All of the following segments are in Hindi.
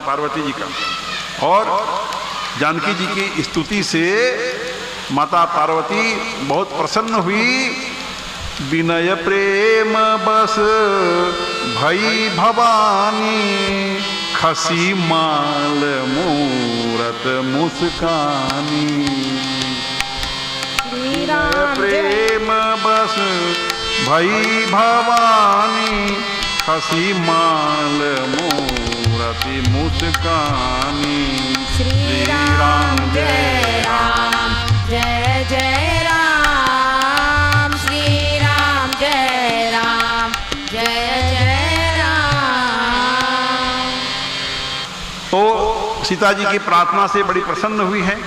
पार्वती जी का। और जानकी जी की स्तुति से माता पार्वती बहुत प्रसन्न हुई। विनय प्रेम बस भई भवानी, खसी माल मूरत मुस्कानी। विनय प्रेम बस भई भवानी, खसी माल मूरति मुस्कानी। श्री राम जय राम जय जय राम, श्री राम जय राम जय जय राम। तो सीता जी की प्रार्थना से बड़ी प्रसन्न हुई है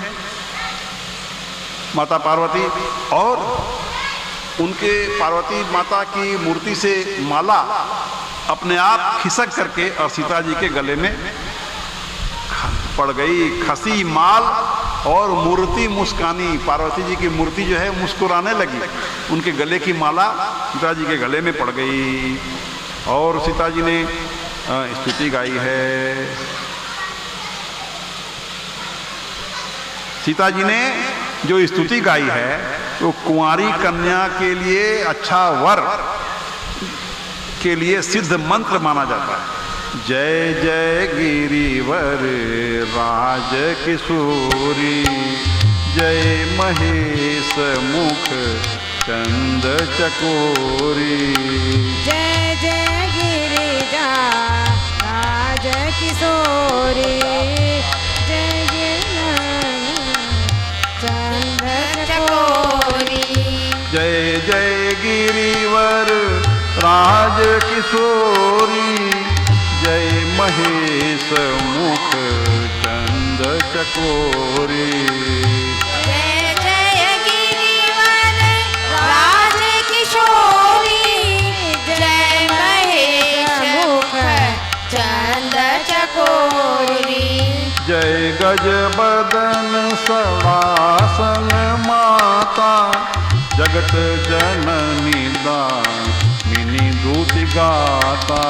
माता पार्वती, और उनके पार्वती माता की मूर्ति से माला अपने आप खिसक करके और सीता जी के गले में पड़ गई। खसी माल और मूर्ति मुस्कानी, पार्वती जी की मूर्ति जो है मुस्कुराने लगी, उनके गले की माला सीता जी के गले में पड़ गई। और सीता जी ने स्तुति गाई है। सीता जी ने जो स्तुति गाई है वो कुंवारी कन्या के लिए अच्छा वर के लिए सिद्ध मंत्र माना जाता है। जय जय गिरिवर राज किशोरी, जय महेश मुख चंद चकोरी। जय जय गिरिजा राज किशोरी, जय चंद चकोरी। जय जय गिरिवर राज किशोरी, जय महेश मुख चंद चकोरी। जय जय गिरिवर राज किशोरी, जय महेश मुख चंद चकोरी। जय गज बदन सवासन माता, जगत जननी दामिनी दूति गाता।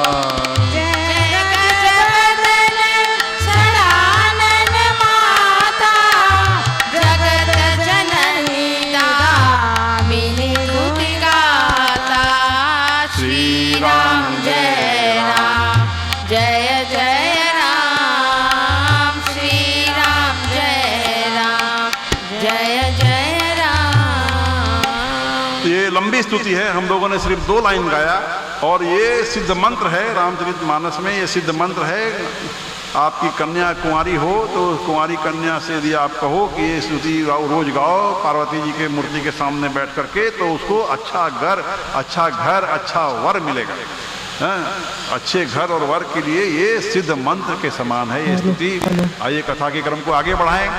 जय गज बदन सदानन माता, जगत जननी दामिनी दूति गाता। श्री राम जय राम जय जय राम, श्री राम जय राम जय जय राम। ये लंबी स्तुति है, हम लोगों ने सिर्फ 2 लाइन गाया, और ये सिद्ध मंत्र है रामचरितमानस में। ये सिद्ध मंत्र है। आपकी कन्या कुंवारी हो तो कुंवारी कन्या से यदि आप कहो कि ये स्तुति रोज गाओ पार्वती जी के मूर्ति के सामने बैठ करके, तो उसको अच्छा घर अच्छा वर मिलेगा। अच्छे घर और वर के लिए ये सिद्ध मंत्र के समान है ये स्तुति। आइए कथा के क्रम को आगे बढ़ाएं।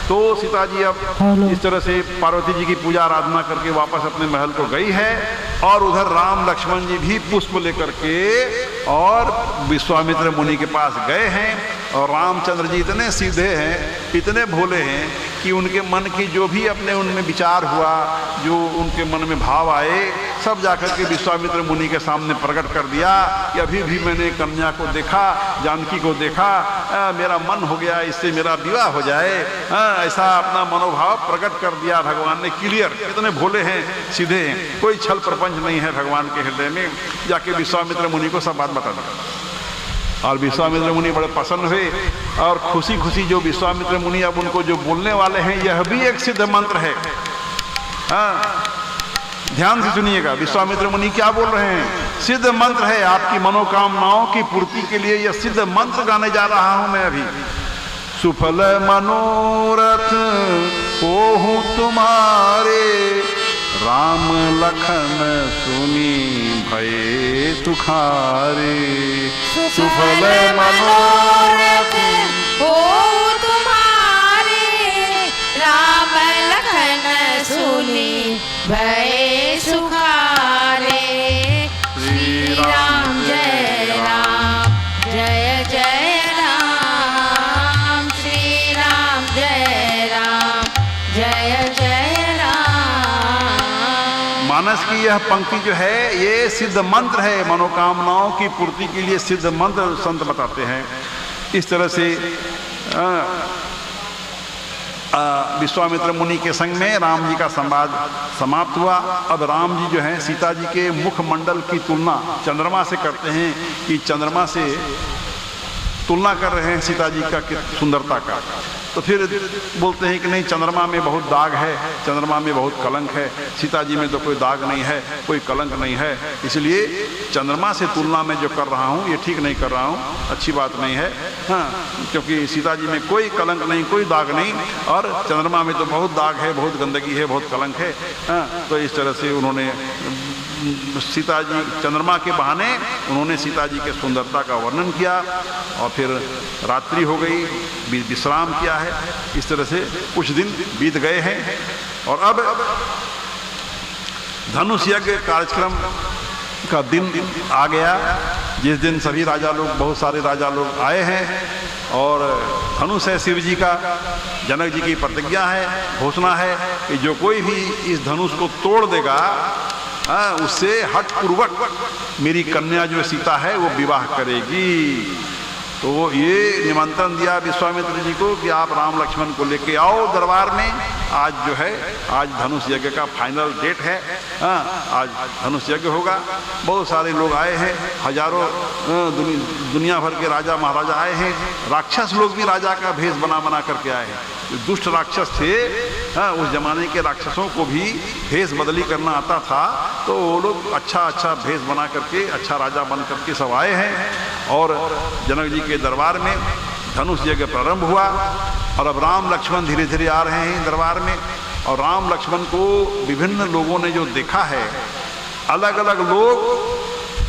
तो सीता जी अब इस तरह से पार्वती जी की पूजा आराधना करके वापस अपने महल को गई है, और उधर राम लक्ष्मण जी भी पुष्प लेकर के और विश्वामित्र मुनि के पास गए हैं। और रामचंद्र जी इतने सीधे हैं, इतने भोले हैं कि उनके मन की जो भी अपने उनमें विचार हुआ, जो उनके मन में भाव आए, सब जाकर के विश्वामित्र मुनि के सामने प्रकट कर दिया कि अभी भी मैंने कन्या को देखा, जानकी को देखा, मेरा मन हो गया इससे मेरा विवाह हो जाए। ऐसा अपना मनोभाव प्रकट कर दिया भगवान ने, क्लियर। इतने भोले हैं, सीधे हैं, कोई छल प्रपंच नहीं है भगवान के हृदय में। जाके विश्वामित्र मुनि को सब बात बता दिया, और विश्वामित्र मुनि बड़े प्रसन्न हुए। और खुशी खुशी जो विश्वामित्र मुनि अब उनको जो बोलने वाले हैं, यह भी एक सिद्ध मंत्र है। ध्यान से सुनिएगा, विश्वामित्र मुनि क्या बोल रहे हैं। सिद्ध मंत्र है, आपकी मनोकामनाओं की पूर्ति के लिए यह सिद्ध मंत्र गाने जा रहा हूं मैं अभी। सुफल मनोरथ होहु तुम्हारे, राम लखन सुनी भये सुखारे। सुफल मनोरथ होहु तुम्हारे, राम लखन सुनी भये सुखारे। श्री राम जय राम जय जय राम, श्री राम जय राम जय जय राम। मानस की यह पंक्ति जो है ये सिद्ध मंत्र है, मनोकामनाओं की पूर्ति के लिए सिद्ध मंत्र संत बताते हैं। इस तरह से विश्वामित्र मुनि के संग में राम जी का संवाद समाप्त हुआ। अब राम जी जो हैं सीता जी के मुखमंडल की तुलना चंद्रमा से करते हैं कि चंद्रमा से तुलना कर रहे हैं सीता जी का सुंदरता का। तो फिर बोलते हैं कि नहीं, चंद्रमा में बहुत दाग है, चंद्रमा में बहुत कलंक है, सीता जी में तो कोई दाग नहीं है, कोई कलंक नहीं है, इसलिए चंद्रमा से तुलना में जो कर रहा हूँ ये ठीक नहीं कर रहा हूँ, अच्छी बात नहीं है। हाँ, क्योंकि सीता जी में कोई कलंक नहीं, कोई दाग नहीं, और चंद्रमा में तो बहुत दाग है, बहुत गंदगी है, बहुत कलंक है। हाँ, तो इस तरह से उन्होंने सीता जी चंद्रमा के बहाने उन्होंने सीता जी के सुंदरता का वर्णन किया। और फिर रात्रि हो गई, विश्राम किया है। इस तरह से कुछ दिन बीत गए हैं और अब धनुष यज्ञ कार्यक्रम का दिन आ गया, जिस दिन सभी राजा लोग, बहुत सारे राजा लोग आए हैं और धनुष है शिव जी का। जनक जी की प्रतिज्ञा है, घोषणा है कि जो कोई भी इस धनुष को तोड़ देगा उससे हठ पूर्वक मेरी कन्या जो सीता है वो विवाह करेगी। तो ये निमंत्रण दिया विश्वामित्र जी को कि आप राम लक्ष्मण को लेके आओ दरबार में। आज जो है, आज धनुष यज्ञ का फाइनल डेट है। आज धनुष यज्ञ होगा। बहुत सारे लोग आए हैं, हजारों दुनिया भर के राजा महाराजा आए हैं। राक्षस लोग भी राजा का भेष बना बना करके आए हैं। जो दुष्ट राक्षस थे, उस जमाने के राक्षसों को भी भेष बदली करना आता था, तो वो लोग अच्छा अच्छा भेष बना करके, अच्छा राजा बन करके सब आए हैं। और जनक जी के दरबार में धनुष यज्ञ प्रारंभ हुआ और अब राम लक्ष्मण धीरे धीरे आ रहे हैं दरबार में। और राम लक्ष्मण को विभिन्न लोगों ने जो देखा है, अलग अलग लोग,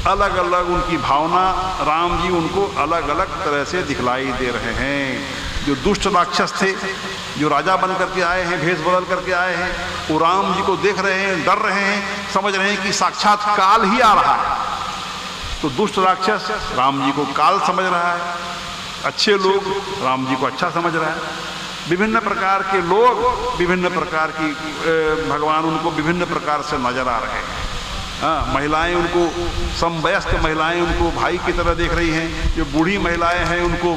अलग अलग उनकी भावना, राम जी उनको अलग अलग तरह से दिखलाई दे रहे हैं। जो दुष्ट राक्षस थे, जो राजा बन करके आए हैं, भेष बदल करके आए हैं, वो राम जी को देख रहे हैं, डर रहे हैं, समझ रहे हैं कि साक्षात काल ही आ रहा है। तो दुष्ट राक्षस राम जी को काल समझ रहा है, अच्छे लोग राम जी को अच्छा समझ रहा है। विभिन्न प्रकार के लोग, विभिन्न प्रकार की भगवान उनको विभिन्न प्रकार से नजर आ रहे हैं। महिलाएं उनको, समवयस्क महिलाएं उनको भाई की तरह देख रही हैं। जो बूढ़ी महिलाएं हैं उनको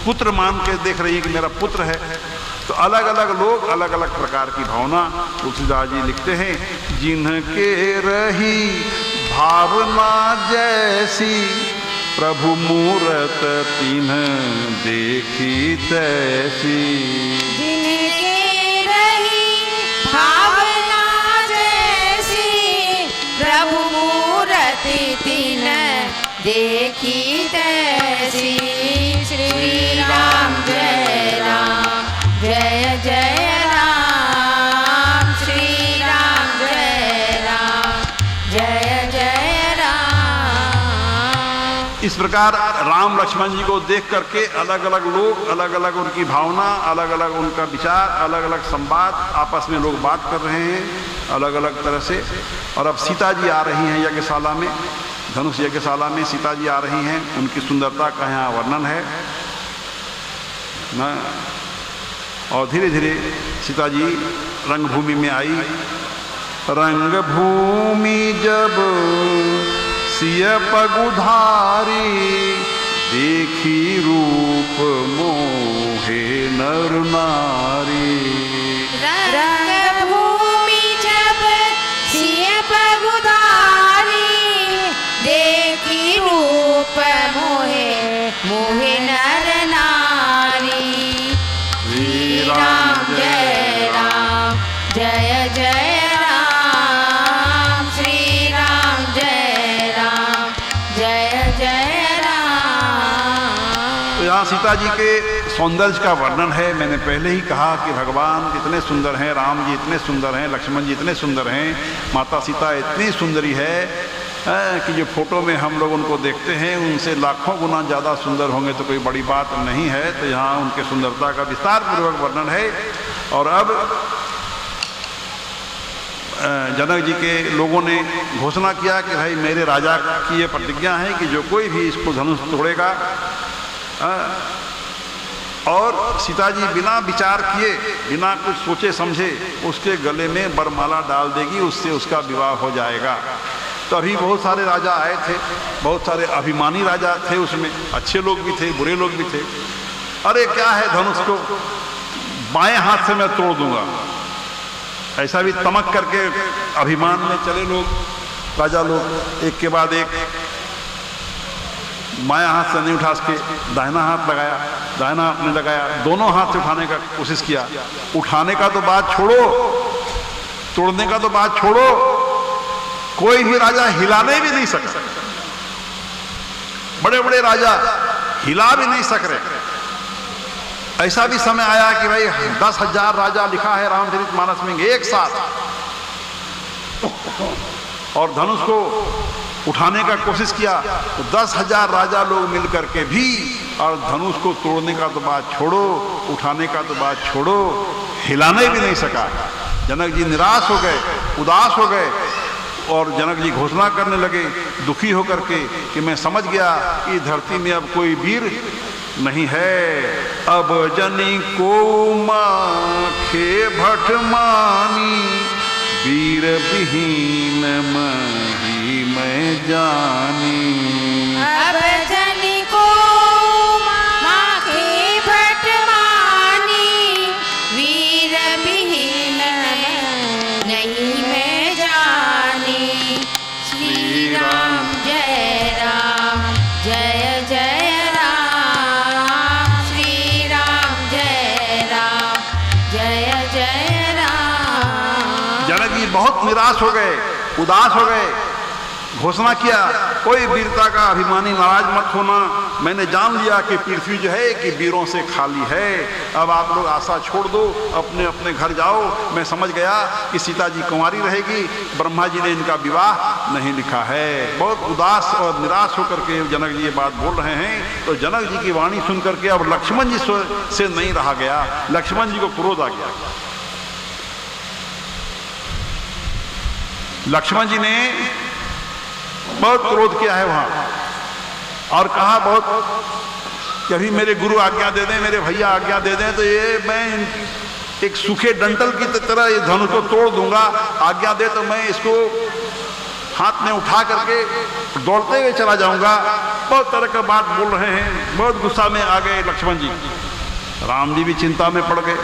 पुत्र मान के देख रही हैं कि मेरा पुत्र है। तो अलग अलग लोग, अलग अलग प्रकार की भावना। तुलसीदास जी लिखते हैं, जिनके रही भावना जैसी, प्रभु मूरत तिन्ह देखी तैसी। जिनके रही भावना जैसी, प्रभु मूरत तिन्ह देखी तैसी। श्री राम जय राम, जय जय राम। श्री राम जय राम, जय जय राम। इस प्रकार राम लक्ष्मण जी को देख करके अलग अलग लोग, अलग अलग उनकी भावना, अलग अलग उनका विचार, अलग अलग संवाद, आपस में लोग बात कर रहे हैं अलग अलग तरह से। और अब सीता जी आ रही हैं यज्ञशाला में, धनुष यज्ञशाला में सीता जी आ रही हैं। उनकी सुंदरता का यहाँ वर्णन है ना। और धीरे धीरे सीता जी रंगभूमि में आई। रंगभूमि जब सिय पगुधारी, देखी रूप मोहे नर नारी। रंगभूमि जब सिय पगुधारी, देखी रूप मोहे मोहे नर नारी। श्री राम जय राम, जय जय राम। श्री राम जय राम, जय जय राम। तो यहाँ सीता जी के सौंदर्य का वर्णन है। मैंने पहले ही कहा कि भगवान इतने सुंदर हैं, राम जी इतने सुंदर हैं, लक्ष्मण जी इतने सुंदर हैं, माता सीता इतनी सुंदरी है कि जो फोटो में हम लोग उनको देखते हैं उनसे लाखों गुना ज़्यादा सुंदर होंगे तो कोई बड़ी बात नहीं है। तो यहाँ उनके सुंदरता का विस्तार पूर्वक वर्णन है। और अब जनक जी के लोगों ने घोषणा किया कि भाई मेरे राजा की ये प्रतिज्ञा है कि जो कोई भी इसको धनुष तोड़ेगा, और सीता जी बिना विचार किए, बिना कुछ सोचे समझे उसके गले में बरमाला डाल देगी, उससे उसका विवाह हो जाएगा। तो अभी बहुत सारे राजा आए थे, बहुत सारे अभिमानी राजा थे उसमें, अच्छे लोग भी थे, बुरे लोग भी थे। अरे क्या है, धनुष को बाएं हाथ से मैं तोड़ दूंगा, ऐसा भी तमक करके अभिमान में चले लोग, राजा लोग। एक के बाद एक बाएं हाथ से नहीं उठा सके, दाहिना हाथ लगाया, दाहिना हाथ ने लगाया, दोनों हाथ से उठाने का कोशिश किया। उठाने का तो बात छोड़ो, तोड़ने का तो बात छोड़ो, कोई भी राजा हिलाने भी नहीं सका। बड़े बड़े राजा हिला भी नहीं सक रहे। ऐसा भी समय आया कि भाई 10,000 राजा लिखा है रामचरितमानस में एक साथ, और धनुष को उठाने का कोशिश किया तो 10,000 राजा लोग मिलकर के भी, और धनुष को तोड़ने का तो बात छोड़ो, उठाने का तो बात छोड़ो, हिलाने भी नहीं सका। जनक जी निराश हो गए, उदास हो गए, और जनक जी घोषणा करने लगे दुखी होकर के कि मैं समझ गया कि धरती में अब कोई वीर नहीं है। अब जनी को माखे भट मानी, वीर विहीन मही मैं जानी। अब जनी को माखे भट मानी, वीर विहीन नहीं मैं जानी। श्री राम जय राम, जय जय राम। श्री राम जय राम, जय जय राम। जनक जी बहुत निराश हो गए, उदास हो गए, घोषणा किया कोई वीरता का अभिमानी नाराज मत होना, मैंने जान लिया कि पृथ्वी जो है कि वीरों से खाली है। अब आप लोग आशा छोड़ दो, अपने अपने घर जाओ। मैं समझ गया कि सीता जी कुंवारी रहेगी, ब्रह्मा जी ने इनका विवाह नहीं लिखा है। बहुत उदास और निराश होकर के जनक जी ये बात बोल रहे हैं। तो जनक जी की वाणी सुन करके अब लक्ष्मण जी से नहीं रहा गया, लक्ष्मण जी को क्रोध आ गया। लक्ष्मण जी ने बहुत क्रोध किया है वहां, और कहा बहुत कि अभी मेरे गुरु आज्ञा दे दें, मेरे भैया आज्ञा दे दें, तो ये मैं एक सूखे डंटल की तरह ये धनुष को तोड़ दूंगा। आज्ञा दे तो मैं इसको हाथ में उठा करके दौड़ते हुए चला जाऊंगा। बहुत तरह का बात बोल रहे हैं, बहुत गुस्सा में आ गए लक्ष्मण जी। राम जी भी चिंता में पड़ गए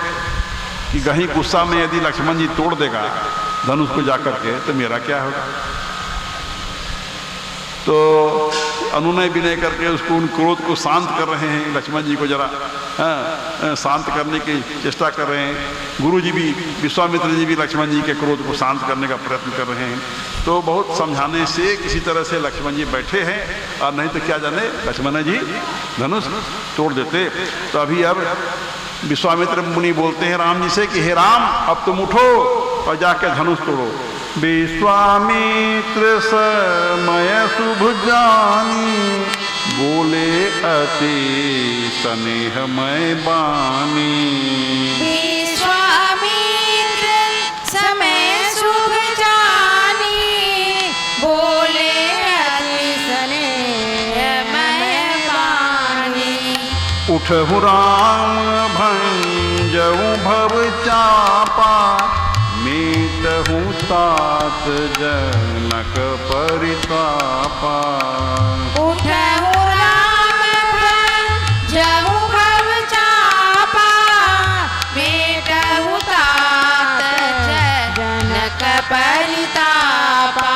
कि कहीं गुस्सा में यदि लक्ष्मण जी तोड़ देगा धनुष को जाकर के तो मेरा क्या होगा। तो अनुनय विनय करके उसको उन क्रोध को शांत कर रहे हैं, लक्ष्मण जी को जरा शांत करने की चेष्टा कर रहे हैं। गुरु जी भी, विश्वामित्र जी भी लक्ष्मण जी के क्रोध को शांत करने का प्रयत्न कर रहे हैं। तो बहुत समझाने से किसी तरह से लक्ष्मण जी बैठे हैं, और नहीं तो क्या जाने लक्ष्मण जी धनुष तोड़ देते। तो अभी अब विश्वामित्र मुनि बोलते हैं राम जी से कि हे राम, अब तुम उठो और जाके धनुष तोड़ो। विश्वामित्र समय शुभ जानी, बोले अति स्नेहमय बानी। विश्वामित्र समय शुभ जानी, बोले अति स्नेहमय बानी। उठहु राम भंजऊ भव चापा, मीटहु तात जनक परितापा। उठहु राम भंजऊ भव चापा, मीटहु तात जनक परितापा।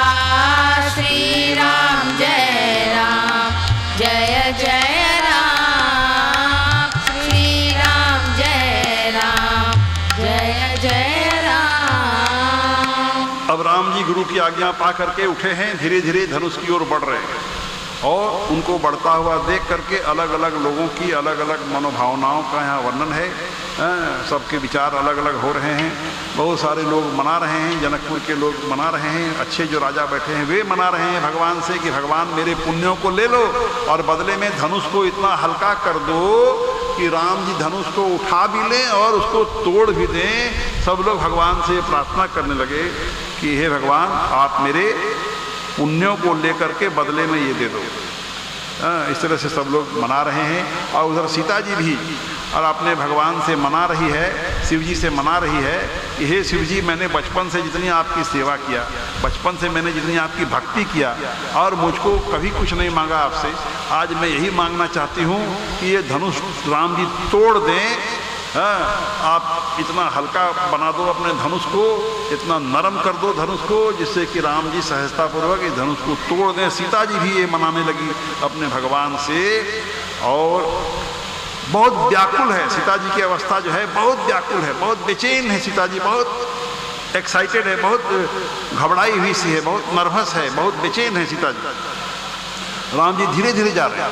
श्री राम जय राम, जय जय राम। श्री राम जय राम, जय जय राम। अब राम जी गुरु की आज्ञा पा करके उठे हैं, धीरे धीरे धनुष की ओर बढ़ रहे हैं, और उनको बढ़ता हुआ देख करके अलग अलग लोगों की अलग अलग मनोभावनाओं का यहाँ वर्णन है। सबके विचार अलग अलग हो रहे हैं। बहुत सारे लोग मना रहे हैं, जनकपुर के लोग मना रहे हैं, अच्छे जो राजा बैठे हैं वे मना रहे हैं भगवान से कि भगवान मेरे पुण्यों को ले लो और बदले में धनुष को इतना हल्का कर दो कि राम जी धनुष को उठा भी लें और उसको तोड़ भी दें। सब लोग भगवान से प्रार्थना करने लगे कि हे भगवान, आप मेरे पुण्यों को लेकर के बदले में ये दे दो। इस तरह से सब लोग मना रहे हैं। और उधर सीता जी भी और अपने भगवान से मना रही है, शिव जी से मना रही है कि हे शिव जी, मैंने बचपन से जितनी आपकी सेवा किया, बचपन से मैंने जितनी आपकी भक्ति किया और मुझको कभी कुछ नहीं मांगा आपसे, आज मैं यही मांगना चाहती हूँ कि ये धनुष राम जी तोड़ दें। आप इतना हल्का बना दो अपने धनुष को, इतना नरम कर दो धनुष को, जिससे कि राम जी सहजतापूर्वक इस धनुष को तोड़ दें। सीता जी भी ये मनाने लगी अपने भगवान से और बहुत व्याकुल है सीता जी की अवस्था जो है, बहुत व्याकुल है, बहुत बेचैन है सीता जी, बहुत एक्साइटेड है, बहुत घबराई हुई सी है, बहुत नर्वस है, बहुत बेचैन है सीता जी। राम जी धीरे धीरे जा रहे हैं।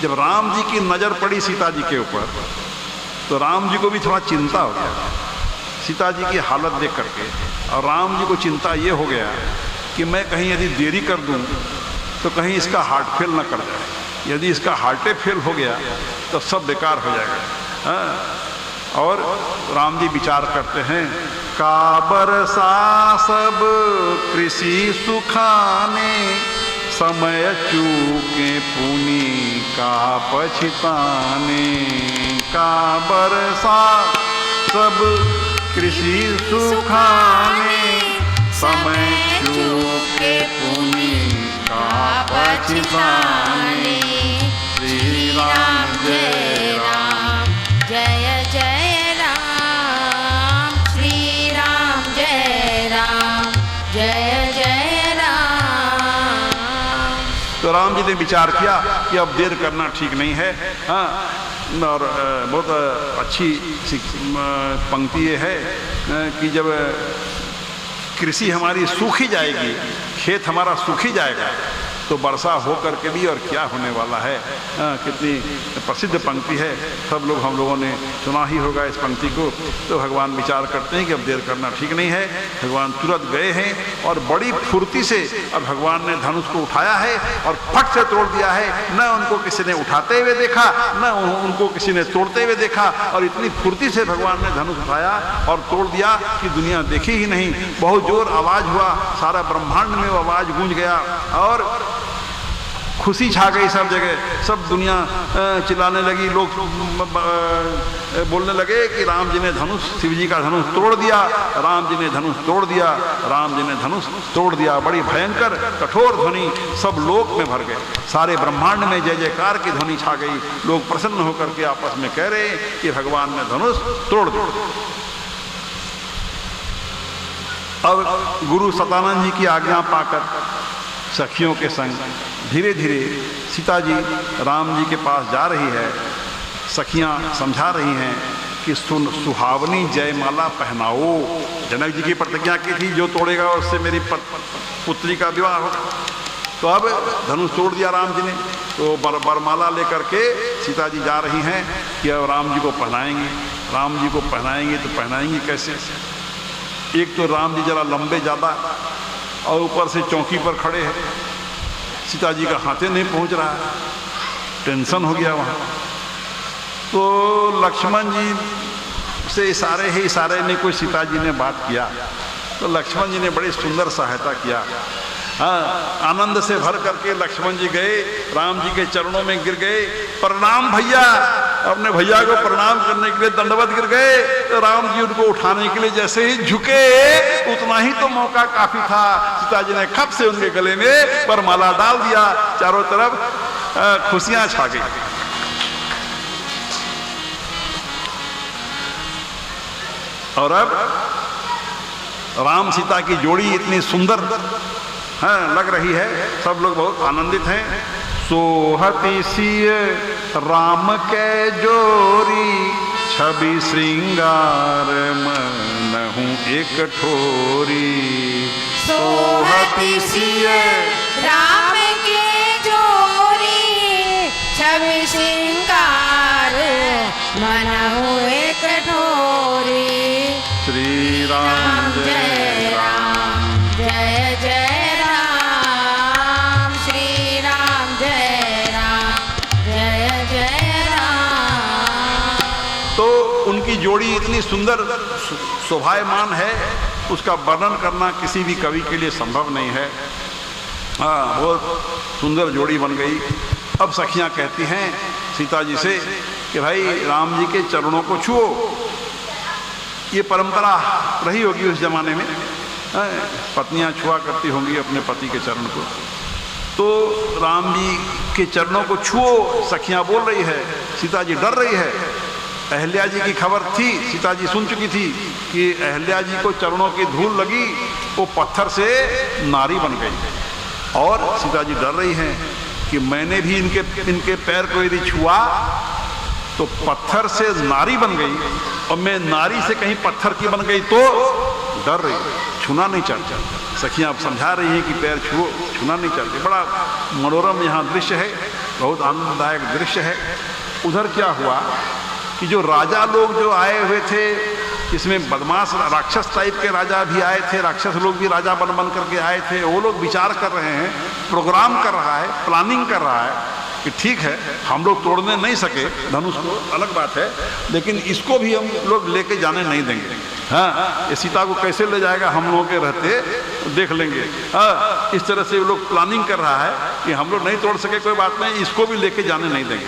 जब राम जी की नज़र पड़ी सीता जी के ऊपर तो राम जी को भी थोड़ा चिंता हो गया सीता जी की हालत देख करके, और राम जी को चिंता ये हो गया कि मैं कहीं यदि देरी कर दूं तो कहीं इसका हार्ट फेल ना कर जाए, यदि इसका हार्टे फेल हो गया तो सब बेकार हो जाएगा। और राम जी विचार करते हैं, काबर सा सब कृषि सुखाने, समय चूके पुनि का पछताने। काबर सा सब कृषि सुखाने, समय चूके पुनि का पछताने। श्री राम जय राम, जय जय राम, श्री राम जय राम, जय जय राम। तो राम जी ने विचार किया कि अब देर करना ठीक नहीं है। हाँ, और बहुत अच्छी पंक्ति ये है कि जब कृषि हमारी सूखी जाएगी, खेत हमारा सूखी जाएगा, तो वर्षा हो करके भी और क्या होने वाला है। कितनी प्रसिद्ध पंक्ति है, सब लोग हम लोगों ने सुना ही होगा इस पंक्ति को। तो भगवान विचार करते हैं कि अब देर करना ठीक नहीं है। भगवान तुरंत गए हैं और बड़ी फुर्ती से अब भगवान ने धनुष को उठाया है और फट से तोड़ दिया है। न उनको किसी ने उठाते हुए देखा, न उनको किसी ने तोड़ते हुए देखा, और इतनी फुर्ती से भगवान ने धनुष उठाया और तोड़ दिया कि दुनिया देखी ही नहीं। बहुत जोर आवाज़ हुआ, सारा ब्रह्मांड में वो आवाज़ गूंज गया और खुशी छा गई सब जगह। सब दुनिया चिल्लाने लगी, लोग बोलने लगे कि राम जी ने धनुष, शिव जी का धनुष तोड़ दिया, राम जी ने धनुष तोड़ दिया, राम जी ने धनुष तोड़ दिया। बड़ी भयंकर कठोर ध्वनि सब लोक में भर गए, सारे ब्रह्मांड में जय जयकार की ध्वनि छा गई। लोग प्रसन्न होकर के आपस में कह रहे कि भगवान ने धनुष तोड़ दिया। अब गुरु सतानंद जी की आज्ञा पाकर सखियों के संग धीरे धीरे सीता जी राम जी के पास जा रही है। सखियां समझा रही हैं कि सुहावनी जयमाला पहनाओ। जनक जी की प्रतिज्ञा की थी, जो तोड़ेगा उससे मेरी पुत्री का विवाह होगा। तो अब धनुष तोड़ दिया राम जी ने, तो बरमाला लेकर के सीता जी जा रही हैं कि अब राम जी को पहनाएंगे। राम जी को पहनाएंगे तो पहनाएंगे कैसे? एक तो राम जी जरा लंबे ज़्यादा और ऊपर से चौकी पर खड़े हैं, सीता जी का हाथे नहीं पहुंच रहा है, टेंशन हो गया वहाँ। तो लक्ष्मण जी से इशारे में कोई सीता जी ने बात किया, तो लक्ष्मण जी ने बड़ी सुंदर सहायता किया। हाँ, आनंद से भर करके लक्ष्मण जी गए, राम जी के चरणों में गिर गए, प्रणाम भैया, अपने भैया को प्रणाम करने के लिए दंडवत गिर गए। तो राम जी उनको उठाने के लिए जैसे ही झुके, उतना ही तो मौका काफी था, सीता जी ने खप से उनके गले में वरमाला डाल दिया। चारों तरफ खुशियां छा गई। और अब राम सीता की जोड़ी इतनी सुंदर लग रही है, सब लोग बहुत आनंदित हैं। सोहती सिय राम के जोरी, छवि श्रृंगार मनहु एक ठोरी। सोहती सिय राम के जोरी, छवि श्रृंगार मनहु एक ठोरी। श्री राम जय राम, जय जय राम, श्री राम जय राम, जय जय राम। तो उनकी जोड़ी इतनी सुंदर शोभायमान है, उसका वर्णन करना किसी भी कवि के लिए संभव नहीं है। हाँ, बहुत सुंदर जोड़ी बन गई। अब सखियां कहती हैं सीता जी से कि भाई राम जी के चरणों को छुओ। ये परंपरा रही होगी उस जमाने में, पत्नियां छुआ करती होंगी अपने पति के चरण को। तो राम जी के चरणों को छुओ, सखियां बोल रही है, सीता जी डर रही है। अहल्या जी की खबर थी, सीता जी सुन चुकी थी कि अहल्या जी को चरणों की धूल लगी, वो पत्थर से नारी बन गई। और सीता जी डर रही हैं कि मैंने भी इनके पैर को यदि छुआ तो पत्थर से नारी बन गई, और मैं नारी से कहीं पत्थर की बन गई तो डर रही, छूना नहीं चाहती। सखियां समझा रही हैं कि पैर छूना नहीं चाहती। बड़ा मनोरम यहाँ दृश्य है, बहुत आनंददायक दृश्य है। उधर क्या हुआ कि जो राजा लोग जो आए हुए थे, इसमें बदमाश राक्षस टाइप के राजा भी आए थे, राक्षस लोग भी राजा बन करके आए थे। वो लोग विचार कर रहे हैं, प्रोग्राम कर रहा है, प्लानिंग कर रहा है कि ठीक है हम लोग तोड़ने नहीं सके धनुष को, अलग बात है, लेकिन इसको भी हम लोग लेके जाने नहीं देंगे। हाँ, ये सीता को कैसे ले जाएगा हम लोगों के रहते देख लेंगे। हाँ, इस तरह से वो लोग प्लानिंग कर रहा है कि हम लोग नहीं तोड़ सके कोई बात नहीं, इसको भी लेके जाने नहीं देंगे।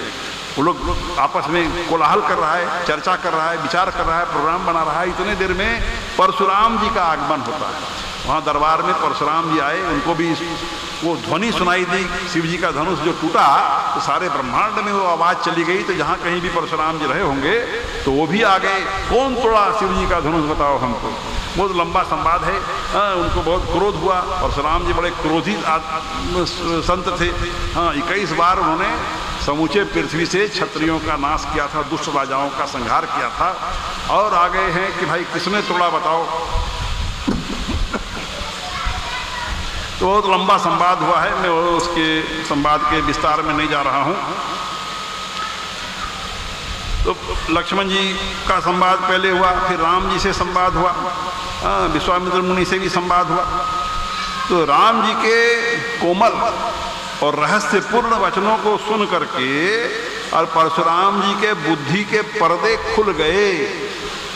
वो लोग आपस में कोलाहल कर रहा है, चर्चा कर रहा है, विचार कर रहा है, प्रोग्राम बना रहा है। इतने देर में परशुराम जी का आगमन होता है। वहाँ दरबार में परशुराम जी आए, उनको भी वो ध्वनि सुनाई दी, शिव जी का धनुष जो टूटा तो सारे ब्रह्मांड में वो आवाज़ चली गई। तो जहाँ कहीं भी परशुराम जी रहे होंगे तो वो भी आ गए, कौन तोड़ा शिव जी का धनुष बताओ हमको। बहुत लंबा संवाद है। उनको बहुत क्रोध हुआ। परशुराम जी बड़े क्रोधी संत थे। हाँ, 21 बार उन्होंने समूचे पृथ्वी से क्षत्रियों का नाश किया था, दुष्ट राजाओं का संहार किया था। और आ गए हैं कि भाई किसने तोड़ा बताओ। तो बहुत लंबा संवाद हुआ है, मैं उसके संवाद के विस्तार में नहीं जा रहा हूं। तो लक्ष्मण जी का संवाद पहले हुआ, फिर राम जी से संवाद हुआ, विश्वामित्र मुनि से भी संवाद हुआ। तो राम जी के कोमल और रहस्यपूर्ण वचनों को सुन करके और परशुराम जी के बुद्धि के पर्दे खुल गए।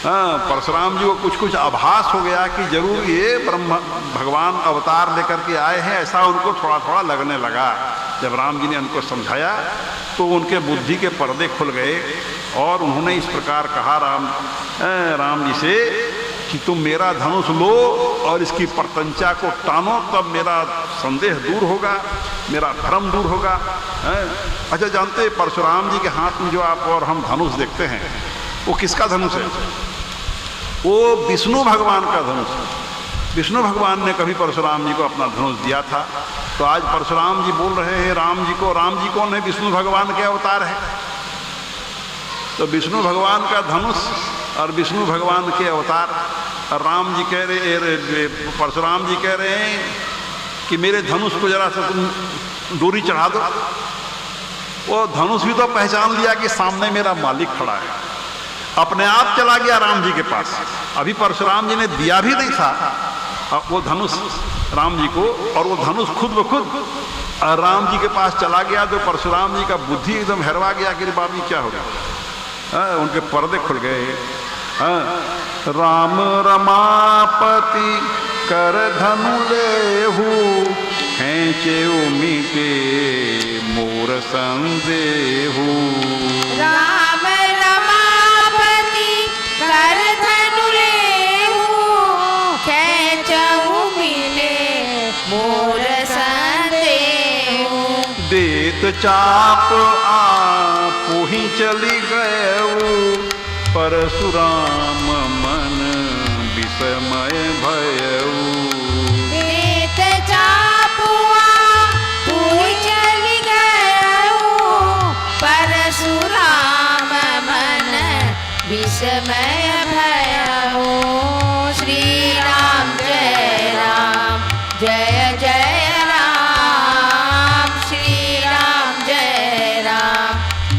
परशुराम जी को कुछ कुछ आभास हो गया कि जरूर ये ब्रह्म भगवान अवतार लेकर के आए हैं, ऐसा उनको थोड़ा थोड़ा लगने लगा। जब राम जी ने उनको समझाया तो उनके बुद्धि के पर्दे खुल गए और उन्होंने इस प्रकार कहा राम जी से कि तुम मेरा धनुष लो और इसकी प्रत्यंचा को टानो, तब मेरा संदेह दूर होगा, मेरा भ्रम दूर होगा। अच्छा, जानते हैं परशुराम जी के हाथ में जो आप और हम धनुष देखते हैं वो किसका धनुष है? वो विष्णु भगवान का धनुष है। विष्णु भगवान ने कभी परशुराम जी को अपना धनुष दिया था। तो आज परशुराम जी बोल रहे हैं राम जी को, राम जी कौन है? विष्णु भगवान के अवतार है। तो विष्णु भगवान का धनुष और विष्णु भगवान के अवतार, और राम जी कह रहे, परशुराम जी कह रहे हैं कि मेरे धनुष को जरा सा तुम डोरी चढ़ा दो। वो धनुष भी तो पहचान लिया कि सामने मेरा मालिक खड़ा है, अपने आप चला गया राम जी के पास। अभी परशुराम जी ने दिया भी नहीं था वो धनुष राम जी को, और वो धनुष खुद ब खुद राम जी के पास चला गया। तो परशुराम जी का बुद्धि एकदम हरवा गया कि बाबी क्या हो गया। उनके पर्दे खुल गए। राम रमापति कर धनु लेहु, खेचे मीटे मोर संदेहु। राम रमापति कर धनु लेहु, खेचहु मिले मोर संदेहु। देत चाप आपु ही चली गयऊ, परशुराम मन विस्मय भयऊ। देत चापुआ पूही चली गयऊ, परशुराम मन विस्मय भयऊ। श्री राम जय राम, जय जय राम। श्री राम जय राम,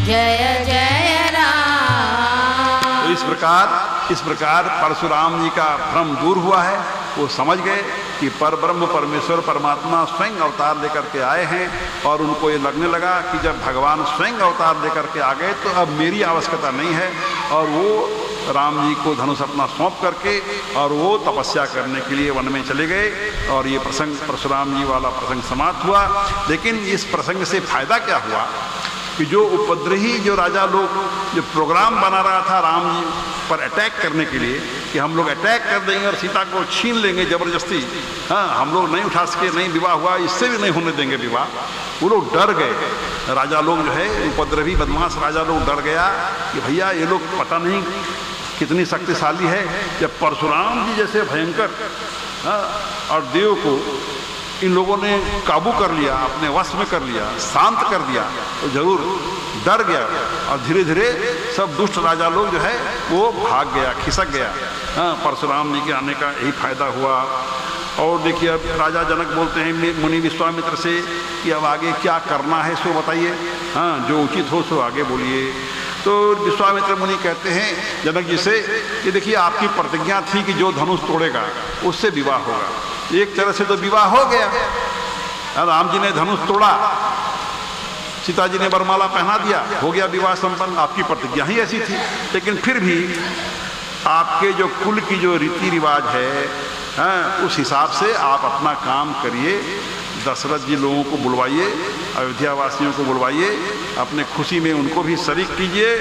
जय जय राम। इस प्रकार परशुराम जी का भ्रम दूर हुआ है। वो समझ गए कि परब्रह्म परमेश्वर परमात्मा स्वयं अवतार लेकर के आए हैं, और उनको ये लगने लगा कि जब भगवान स्वयं अवतार लेकर के आ गए तो अब मेरी आवश्यकता नहीं है। और वो राम जी को धनुष अपना सौंप करके और वो तपस्या करने के लिए वन में चले गए। और ये प्रसंग परशुराम जी वाला प्रसंग समाप्त हुआ। लेकिन इस प्रसंग से फायदा क्या हुआ कि जो उपद्रवी जो राजा लोग जो प्रोग्राम बना रहा था राम जी पर अटैक करने के लिए कि हम लोग अटैक कर देंगे और सीता को छीन लेंगे जबरदस्ती, हाँ हम लोग नहीं उठा सके, नहीं विवाह हुआ, इससे भी नहीं होने देंगे विवाह, वो लोग डर गए। राजा लोग जो है उपद्रवी बदमाश राजा लोग डर गया कि भैया ये लोग पता नहीं कितनी शक्तिशाली है। जब परशुराम जी जैसे भयंकर और देव को इन लोगों ने काबू कर लिया, अपने वश में कर लिया, शांत कर दिया, तो जरूर डर गया और धीरे धीरे सब दुष्ट राजा लोग जो है वो भाग गया, खिसक गया। हाँ, परशुराम जी के आने का यही फायदा हुआ। और देखिए अब राजा जनक बोलते हैं मुनि विश्वामित्र से कि अब आगे क्या करना है सो बताइए, हाँ जो उचित हो सो आगे बोलिए। तो विश्वामित्र मुनि कहते हैं जनक जी से कि देखिए आपकी प्रतिज्ञा थी कि जो धनुष तोड़ेगा उससे विवाह होगा, एक तरह से तो विवाह हो गया, राम जी ने धनुष तोड़ा, सीता जी ने वरमाला पहना दिया, हो गया विवाह संपन्न, आपकी प्रतिज्ञा ही ऐसी थी। लेकिन फिर भी आपके जो कुल की जो रीति रिवाज है, हाँ, उस हिसाब से आप अपना काम करिए, दशरथ जी लोगों को बुलवाइए, अयोध्या वासियों को बुलवाइए, अपने खुशी में उनको भी शरीक कीजिए,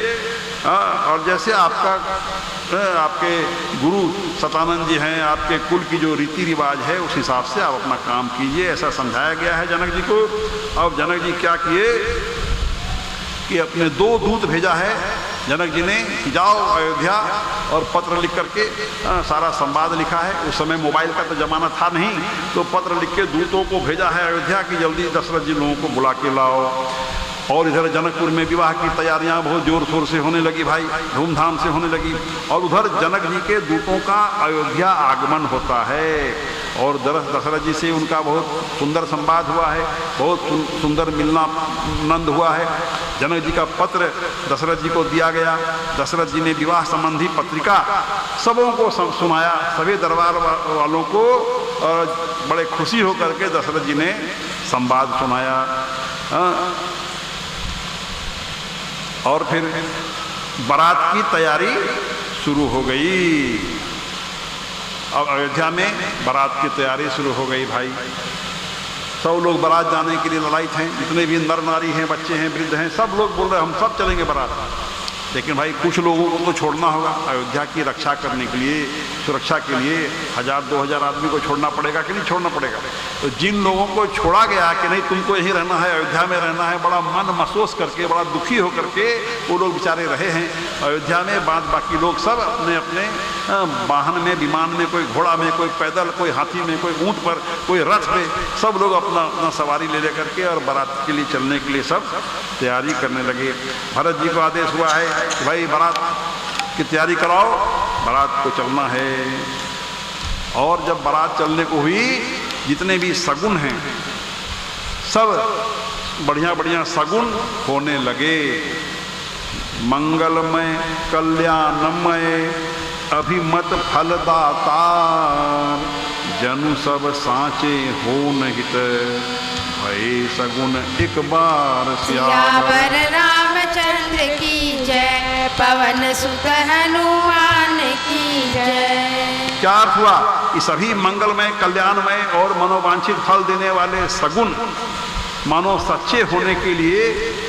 और जैसे आपके गुरु सतानंद जी हैं, आपके कुल की जो रीति रिवाज है उस हिसाब से आप अपना काम कीजिए, ऐसा समझाया गया है जनक जी को। अब जनक जी क्या किए कि अपने 2 दूत भेजा है जनक जी ने, जाओ अयोध्या, और पत्र लिख करके सारा संवाद लिखा है। उस समय मोबाइल का तो जमाना था नहीं, तो पत्र लिख के दूतों को भेजा है अयोध्या कि जल्दी दशरथ जी लोगों को बुला के लाओ। और इधर जनकपुर में विवाह की तैयारियां बहुत जोर शोर से होने लगी भाई, धूमधाम से होने लगी। और उधर जनक जी के दूतों का अयोध्या आगमन होता है और दशरथ जी से उनका बहुत सुंदर संवाद हुआ है, बहुत सुंदर मिलना नंद हुआ है। जनक जी का पत्र दशरथ जी को दिया गया, दशरथ जी ने विवाह संबंधी पत्रिका सबों को सुनाया, सभी दरबार वालों को, और बड़े खुशी होकर के दशरथ जी ने संवाद सुनाया। और फिर बारात की तैयारी शुरू हो गई। अब अयोध्या में बारात की तैयारी शुरू हो गई भाई, सब लोग बारात जाने के लिए ललायित हैं, जितने भी नर नारी हैं, बच्चे हैं, वृद्ध हैं, सब लोग बोल रहे हैं हम सब चलेंगे बारात। लेकिन भाई कुछ लोगों को तो छोड़ना होगा, अयोध्या की रक्षा करने के लिए, सुरक्षा के लिए 1000-2000 आदमी को छोड़ना पड़ेगा कि नहीं छोड़ना पड़ेगा। तो जिन लोगों को छोड़ा गया कि नहीं तुमको यहीं रहना है, अयोध्या में रहना है, बड़ा मन महसूस करके, बड़ा दुखी होकर के वो लोग बेचारे रहे हैं अयोध्या में। बाकी लोग सब अपने अपने वाहन में, विमान में, कोई घोड़ा में, कोई पैदल, कोई हाथी में, कोई ऊँट पर, कोई रथ पे, सब लोग अपना अपना सवारी ले लेकर के और बारात के लिए चलने के लिए सब तैयारी करने लगे। भरत जी को आदेश हुआ है कि भाई बारात की तैयारी कराओ, बारात को चलना है। और जब बारात चलने को हुई, जितने भी सगुन हैं सब बढ़िया बढ़िया सगुन होने लगे। मंगलमय कल्याणमय अभिमत फलदाता, जनु सब साँचे हो नहित, भय सगुन एक बार सियावर रामचंद्र की जय, पवन सुत हनुमान की जय। क्या अर्थ हुआ कि सभी मंगलमय, कल्याणमय और मनोवांछित फल देने वाले सगुन मानो सच्चे होने के लिए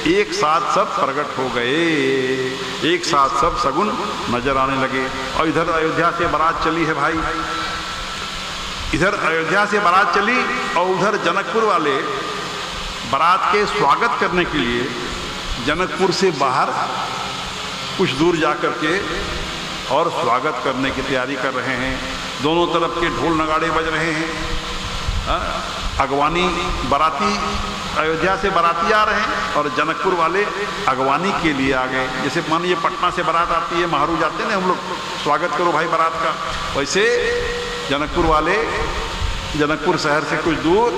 एक साथ सब प्रकट हो गए, एक साथ सब सगुन नजर आने लगे। और इधर अयोध्या से बारात चली है भाई, इधर अयोध्या से बारात चली और उधर जनकपुर वाले बारात के स्वागत करने के लिए जनकपुर से बाहर कुछ दूर जा कर के और स्वागत करने की तैयारी कर रहे हैं। दोनों तरफ के ढोल नगाड़े बज रहे हैं। अगवानी बाराती, अयोध्या से बाराती आ रहे हैं और जनकपुर वाले अगवानी के लिए आ गए। जैसे मानिए पटना से बारात आती है, महारू जाते हैं ना हम लोग, स्वागत करो भाई बारात का, वैसे जनकपुर वाले जनकपुर शहर से कुछ दूर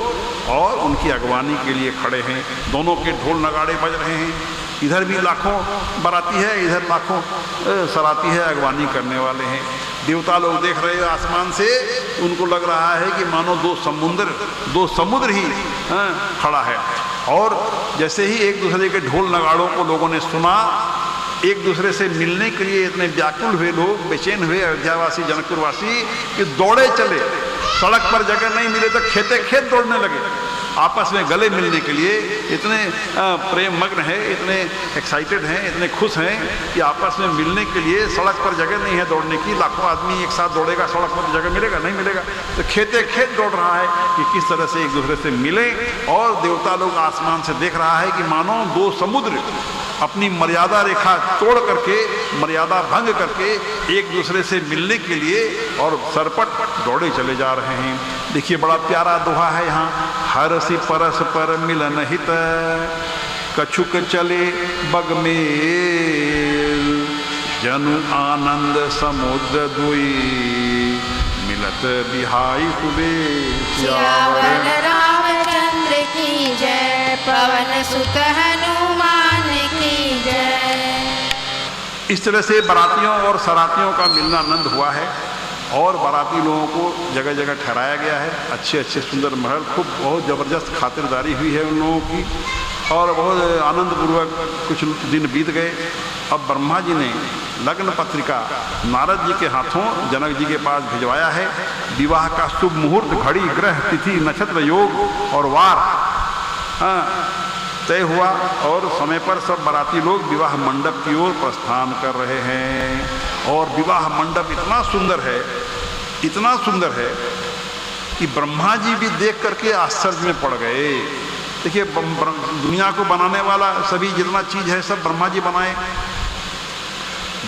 और उनकी अगवानी के लिए खड़े हैं। दोनों के ढोल नगाड़े बज रहे हैं। इधर भी लाखों बाराती है, इधर लाखों सराती है, अगवानी करने वाले हैं। देवता लोग देख रहे हैं आसमान से, उनको लग रहा है कि मानो दो समुद्र ही खड़ा है। और जैसे ही एक दूसरे के ढोल नगाड़ों को लोगों ने सुना, एक दूसरे से मिलने के लिए इतने व्याकुल हुए लोग, बेचैन हुए अयोध्यावासी, जनकपुरवासी, कि दौड़े चले। सड़क पर जगह नहीं मिले तो खेते खेत दौड़ने लगे। आपस में गले मिलने के लिए इतने प्रेम मग्न है, इतने एक्साइटेड हैं, इतने खुश हैं कि आपस में मिलने के लिए सड़क पर जगह नहीं है दौड़ने की। लाखों आदमी एक साथ दौड़ेगा, सड़क पर जगह मिलेगा? नहीं मिलेगा। तो खेते खेत दौड़ रहा है कि किस तरह से एक दूसरे से मिले। और देवता लोग आसमान से देख रहा है कि मानो दो समुद्र अपनी मर्यादा रेखा तोड़ करके, मर्यादा भंग करके एक दूसरे से मिलने के लिए और सरपट दौड़े चले जा रहे हैं। देखिए बड़ा प्यारा दोहा है यहाँ, हरसि परस पर मिलन हित, कछुक चले बग मेल, जनु आनंद समुद्र दुई, मिलत बिहाई हुए। सियावर रामचंद्र की जय, पवन सुत हनुमान की जय। इस तरह से बारातियों और सरातियों का मिलनानंद हुआ है और बाराती लोगों को जगह जगह ठहराया गया है। अच्छे अच्छे सुंदर महल, खूब बहुत ज़बरदस्त खातिरदारी हुई है उन लोगों की और बहुत आनंदपूर्वक कुछ दिन बीत गए। अब ब्रह्मा जी ने लग्न पत्रिका नारद जी के हाथों जनक जी के पास भिजवाया है। विवाह का शुभ मुहूर्त, घड़ी, ग्रह, तिथि, नक्षत्र, योग और वार तय हुआ और समय पर सब बाराती लोग विवाह मंडप की ओर प्रस्थान कर रहे हैं। और विवाह मंडप इतना सुंदर है, इतना सुंदर है कि ब्रह्मा जी भी देख करके आश्चर्य में पड़ गए। देखिए दुनिया को बनाने वाला सभी जितना चीज है सब ब्रह्मा जी बनाए।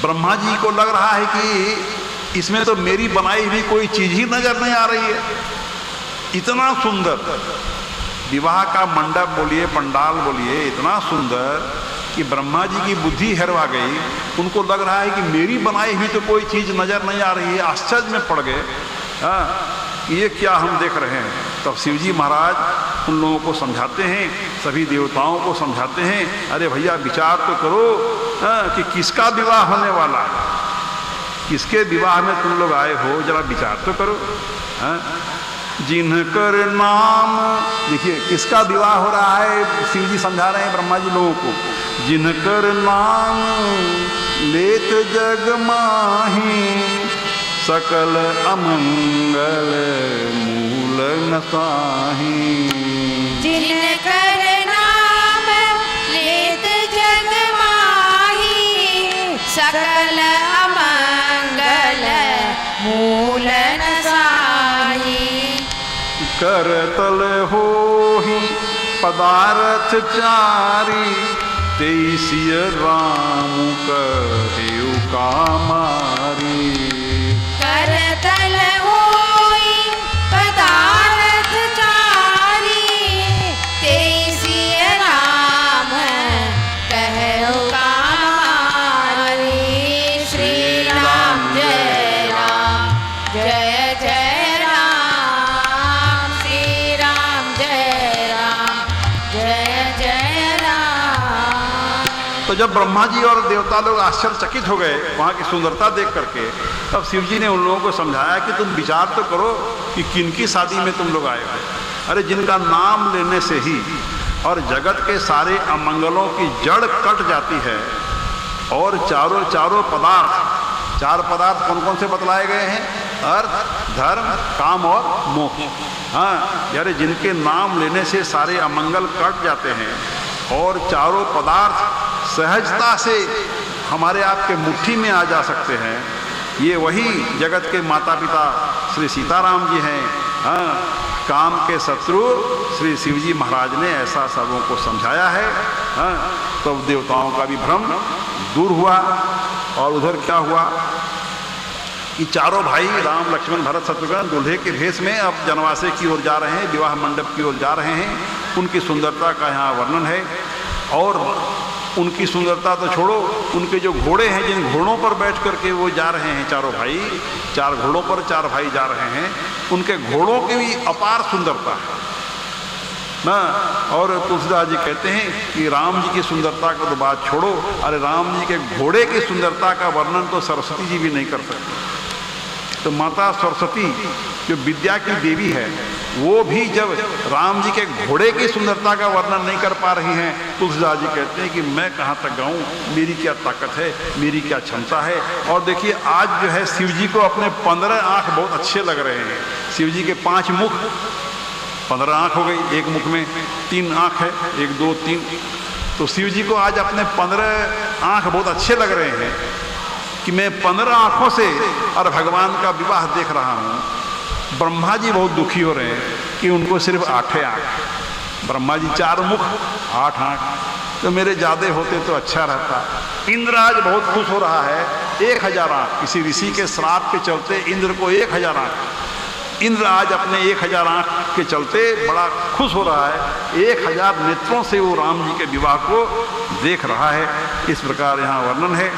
ब्रह्मा जी को लग रहा है कि इसमें तो मेरी बनाई हुई कोई चीज ही नजर नहीं आ रही है। इतना सुंदर विवाह का मंडप बोलिए, पंडाल बोलिए, इतना सुंदर कि ब्रह्मा जी की बुद्धि हरवा गई। उनको लग रहा है कि मेरी बनाई हुई तो कोई चीज नजर नहीं आ रही है। आश्चर्य में पड़ गए, ये क्या हम देख रहे हैं। तब शिव जी महाराज उन लोगों को समझाते हैं, सभी देवताओं को समझाते हैं, अरे भैया विचार तो करो कि किसका विवाह होने वाला है, किसके विवाह में तुम लोग आए हो, जरा विचार तो करो। जिनकर नाम, देखिए किसका विवाह हो रहा है, शिव जी समझा रहे हैं ब्रह्मा जी लोगों को। जिनकर नाम लेत जग माही, सकल अमंगल मूल नसाही। जिनकर नाम लेत जग माही, सकल अमंगल मूल नसाही। करतल होहि पदारथ चारी, तेईसिय राम कहेउ कामारी। करतल होई पदारथ चारी, तेईसिय राम कहेउ कामारी। श्री राम जय राम, जय जय राम। श्री राम जय राम, जय जय राम। तो जब ब्रह्मा जी और देवता लोग आश्चर्यचकित हो गए वहाँ की सुंदरता देख करके, तब शिव जी ने उन लोगों को समझाया कि तुम विचार तो करो कि किनकी शादी में तुम लोग आए हो। अरे जिनका नाम लेने से ही और जगत के सारे अमंगलों की जड़ कट जाती है और चारों पदार्थ, चार पदार्थ कौन कौन से बतलाए गए हैं, अर्थ, धर्म, काम और मोक्ष। यारे जिनके नाम लेने से सारे अमंगल कट जाते हैं और चारों पदार्थ सहजता से हमारे आपके मुट्ठी में आ जा सकते हैं, ये वही जगत के माता पिता श्री सीताराम जी हैं। काम के शत्रु श्री शिवजी महाराज ने ऐसा सबों को समझाया है। तो देवताओं का भी भ्रम दूर हुआ। और उधर क्या हुआ कि चारों भाई राम, लक्ष्मण, भरत, शत्रुघ्न दूल्हे के भेष में अब जनवासे की ओर जा रहे हैं, विवाह मंडप की ओर जा रहे हैं। उनकी सुंदरता का यहाँ वर्णन है। और उनकी सुंदरता तो छोड़ो, उनके जो घोड़े हैं, जिन घोड़ों पर बैठ करके वो जा रहे हैं, चारों भाई, चार घोड़ों पर चार भाई जा रहे हैं, उनके घोड़ों की भी अपार सुंदरता है ना। और तुलसीदास जी कहते हैं कि राम जी की सुंदरता को तो बात छोड़ो, अरे राम जी के घोड़े की सुंदरता का वर्णन तो सरस्वती जी भी नहीं कर सकती। तो माता सरस्वती जो विद्या की देवी है, वो भी जब राम जी के घोड़े की सुंदरता का वर्णन नहीं कर पा रही हैं, तुलसीदास जी कहते हैं कि मैं कहाँ तक गाऊं, मेरी क्या ताकत है, मेरी क्या क्षमता है। और देखिए आज जो है शिव जी को अपने 15 आँख बहुत अच्छे लग रहे हैं। शिव जी के 5 मुख, 15 आँख हो गई, एक मुख में 3 आँख है, 1 2 3। तो शिव जी को आज अपने 15 आँख बहुत अच्छे लग रहे हैं कि मैं 15 आँखों से और भगवान का विवाह देख रहा हूँ। ब्रह्मा जी बहुत दुखी हो रहे हैं कि उनको सिर्फ 8 आँख, ब्रह्मा जी 4 मुख 8 आँख, तो मेरे ज़्यादा होते तो अच्छा रहता। इंद्र आज बहुत खुश हो रहा है, 1000 आँख, किसी ऋषि के श्राप के चलते इंद्र को 1000 आँख। इंद्र आज अपने 1000 आँख के चलते बड़ा खुश हो रहा है, 1000 नेत्रों से वो राम जी के विवाह को देख रहा है। इस प्रकार यहाँ वर्णन है।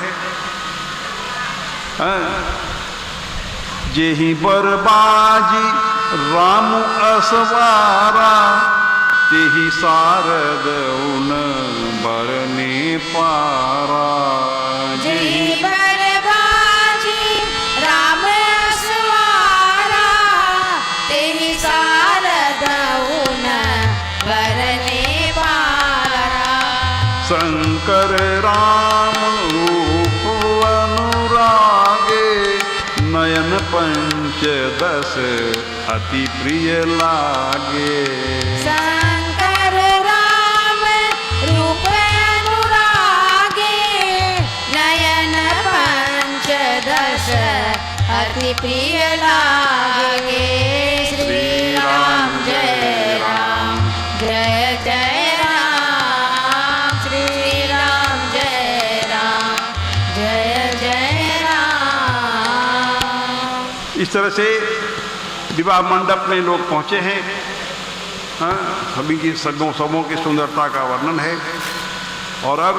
जेहि बरबाजी राम असवारा, तेहि सारद उन बरने पारा। जेहि बरबाजी राम असवारा, तेहि सारद उन बरने पारा। शंकर राम रूप अनुरागे, नयन पंचदश अति प्रिय लागे। शंकर राम रूप अनुरागे, नयन पंचदश अति प्रिय लागे। श्री राम जय राम, जय जय राम। श्री राम जय राम, जय जय राम। इस तरह से विवाह मंडप में लोग पहुँचे हैं। हाँ, सभी की सबों की सुंदरता का वर्णन है। और अब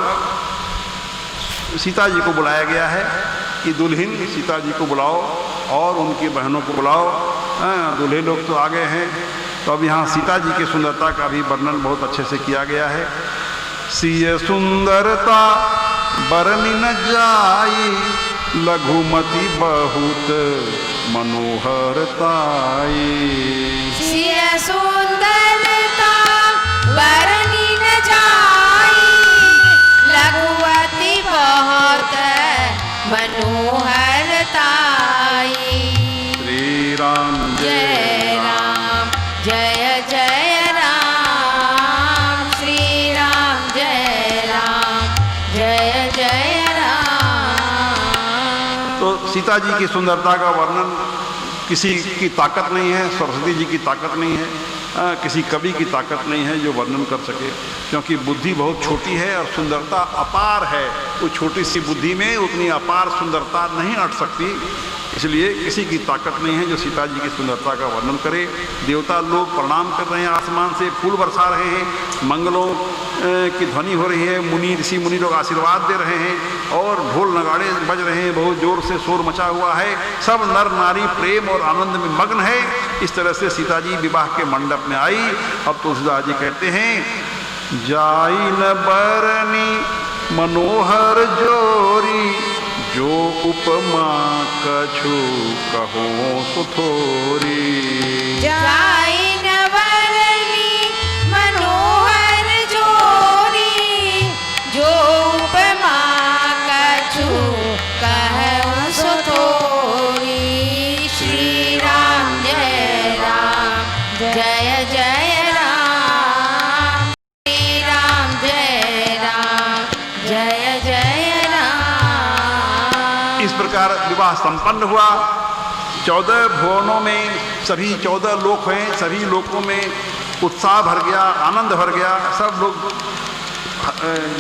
सीता जी को बुलाया गया है कि दुल्हन सीता जी को बुलाओ और उनकी बहनों को बुलाओ। हाँ, दूल्हे लोग तो आ गए हैं, तो अब यहाँ सीता जी की सुंदरता का भी वर्णन बहुत अच्छे से किया गया है। सिय सुंदरता बरनी न जाई, लघुमती बहुत मनोहरताई। सिय सुंदरता बरनी न जाई, लघुमती बहुत मनोहरताई। श्री राम जय राम, जय जय राम। श्री राम जय राम, जय जय राम। तो सीता जी की सुंदरता का वर्णन किसी की ताकत नहीं है, सरस्वती जी की ताकत नहीं है, किसी कवि की ताकत नहीं है जो वर्णन कर सके, क्योंकि बुद्धि बहुत छोटी है और सुंदरता अपार है। वो छोटी सी बुद्धि में उतनी अपार सुंदरता नहीं अट सकती, इसलिए किसी की ताकत नहीं है जो सीता जी की सुंदरता का वर्णन करे। देवता लोग प्रणाम कर रहे हैं, आसमान से फूल बरसा रहे हैं, मंगलों की ध्वनि हो रही है, मुनि ऋषि मुनि लोग आशीर्वाद दे रहे हैं और ढोल नगाड़े बज रहे हैं, बहुत जोर से शोर मचा हुआ है। सब नर नारी प्रेम और आनंद में मग्न है। इस तरह से सीता जी विवाह के मंडप में आई। अब तुलसीदास जी कहते हैं, जाई न बरनी मनोहर जोरी, जो उपमा कछु कहो सुथोरी। जाई न बरनी मनोहर जोरी, जो उपमा कछु कहूँ सुथोरी। श्री राम जय राम, जय जय राम। श्री राम जय राम, जय जय राम। इस प्रकार विवाह संपन्न हुआ। 14 भुवनों में सभी 14 लोक हैं, सभी लोकों में उत्साह भर गया, आनंद भर गया। सब लोग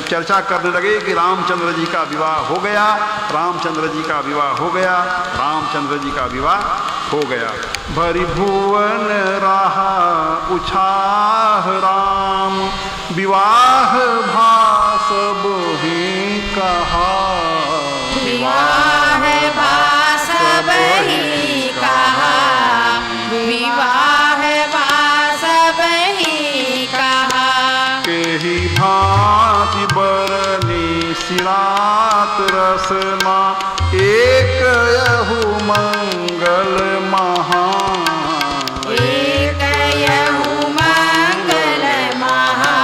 चर्चा करने लगे कि रामचंद्र जी का विवाह हो गया, रामचंद्र जी का विवाह हो गया, रामचंद्र जी का विवाह हो गया। भरी भुवन रहा उछाह राम, विवाह भास बोहि कहा। विवाह भास बही कहा, विवाह भास बही कहा। केहि भांति बरनी सिरात रसमा, एक यहु मंगल महा। एक यहु मंगल महा,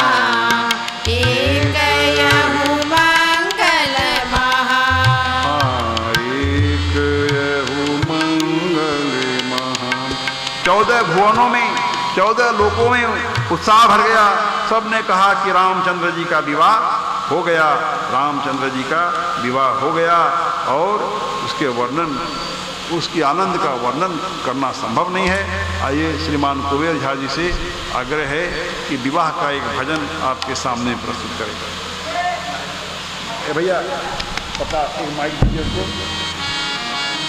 एक यहु मंगल महा। एक यहु मंगल महा। 14 भुवनों में 14 लोगों में उत्साह भर गया। सब ने कहा कि रामचंद्र जी का विवाह हो गया, रामचंद्र जी का विवाह हो गया। और उसके वर्णन, उसकी आनंद का वर्णन करना संभव नहीं है। आइए श्रीमान कुबेर झा जी से आग्रह है कि विवाह का एक भजन आपके सामने प्रस्तुत करें। भैया पता एक माइक दीजिए उसको,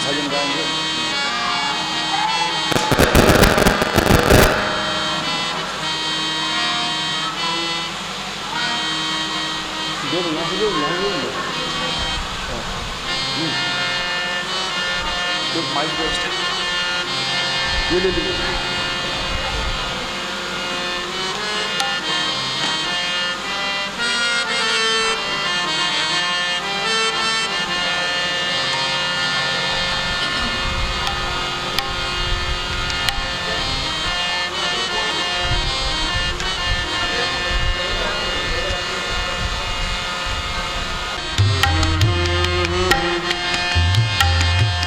भजन गाएंगे। माइक ये ले लीजिए।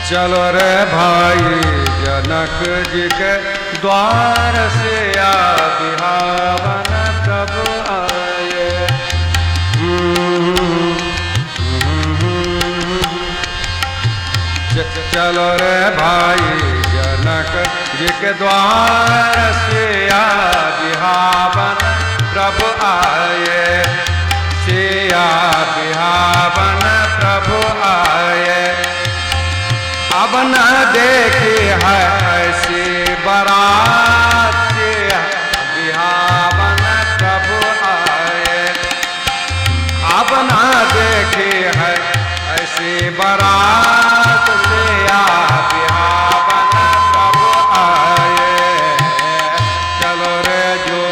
चलो रे भाई जनक जी के द्वार से बिहावन प्रभु आए। चलो रे भाई जनक जी के द्वार से बिहावन प्रभु आए। सिया बिहावन प्रभु आए। अब न देखी है ऐसी बारात, बिहावन प्रभु आए। अब न देखी है ऐसी बारात, बिहावन प्रभु आए। चलो रे जो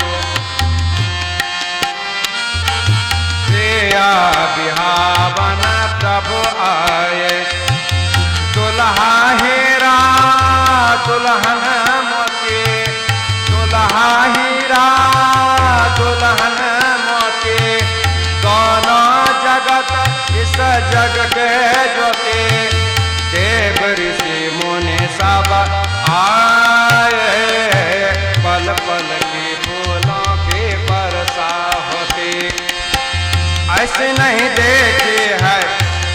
सिया बिहावन प्रभु आए। दुल्हा हीरा दुल्हन मोती, दुल्हा हीरा दुल्हन मोती, दोनों जगत इस जग के ज्योति। देव ऋषि मुनि सब आए, पल पल की फूलों की वर्षा होती। ऐसी नहीं देखी है,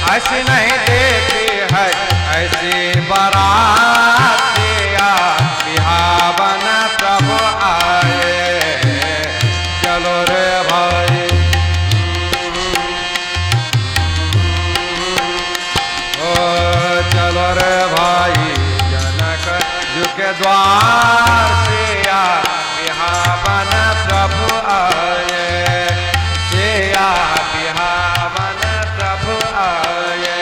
ऐसी नहीं देखी है ऐसी बारात, बिहावन प्रभु आए। चलो रे भाई ओ चलो रे भाई जनक जी के द्वार से बिहावन प्रभु आए। सिया बिहावन प्रभु आए।